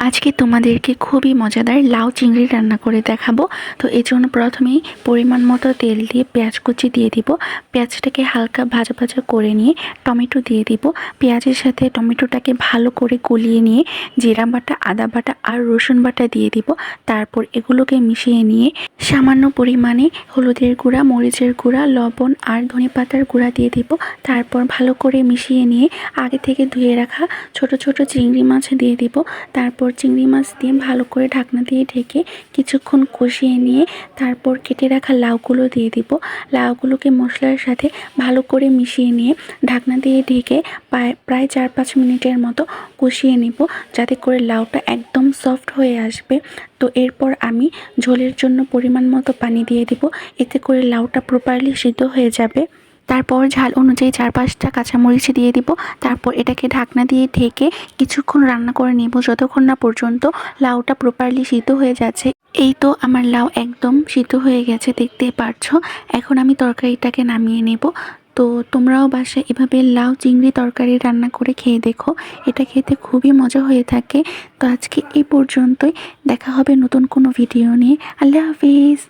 আজকে তোমাদেরকে খুবই মজাদার লাউ চিংড়ি রান্না করে দেখাবো। তো এই জন্য প্রথমেই পরিমাণ মতো তেল দিয়ে পেঁয়াজ কুচি দিয়ে দিব। পেঁয়াজটাকে হালকা ভাজা ভাজা করে নিয়ে টমেটো দিয়ে দিব। পেঁয়াজের সাথে টমেটোটাকে ভালো করে গলিয়ে নিয়ে জিরা বাটা, আদা বাটা আর রসুন বাটা দিয়ে দিব। তারপর এগুলোকে মিশিয়ে নিয়ে সামান্য পরিমাণে হলুদের গুঁড়া, মরিচের গুঁড়া, লবণ আর ধনেপাতার গুঁড়া দিয়ে দিব। তারপর ভালো করে মিশিয়ে নিয়ে আগে থেকে ধুয়ে রাখা ছোট ছোট চিংড়ি মাছ দিয়ে দিব। তারপর চিংড়ি মাছ দিয়ে ভালো করে ঢাকনা দিয়ে ঢেকে কিছুক্ষণ কষিয়ে নিয়ে তারপর কেটে রাখা লাউগুলো দিয়ে দিব। লাউগুলোকে মশলার সাথে ভালো করে মিশিয়ে নিয়ে ঢাকনা দিয়ে ঢেকে প্রায় 4-5 মিনিটের মতো কষিয়ে নেব, যাতে করে লাউটা একদম সফট হয়ে আসবে। তো এরপর আমি ঝোলের জন্য পরিমাণ মতো পানি দিয়ে দিব, এতে করে লাউটা প্রপারলি সিদ্ধ হয়ে যাবে। তারপর ঝাল অনুযায়ী 4-5টা কাঁচামরিচ দিয়ে দিব। তারপর এটাকে ঢাকনা দিয়ে ঢেকে কিছুক্ষণ রান্না করে নেব, যতক্ষণ না পর্যন্ত লাউটা প্রপারলি সিদ্ধ হয়ে যাচ্ছে। এই তো আমার লাউ একদম সিদ্ধ হয়ে গেছে, দেখতে পারছো। এখন আমি তরকারিটাকে নামিয়ে নেব। তো তোমরাও বাসায় এভাবে লাউ চিংড়ি তরকারি রান্না করে খেয়ে দেখো, এটা খেতে খুবই মজা হয়ে থাকে। তো আজকে এই পর্যন্তই, দেখা হবে নতুন কোনো ভিডিও নিয়ে। আল্লাহ হাফিজ।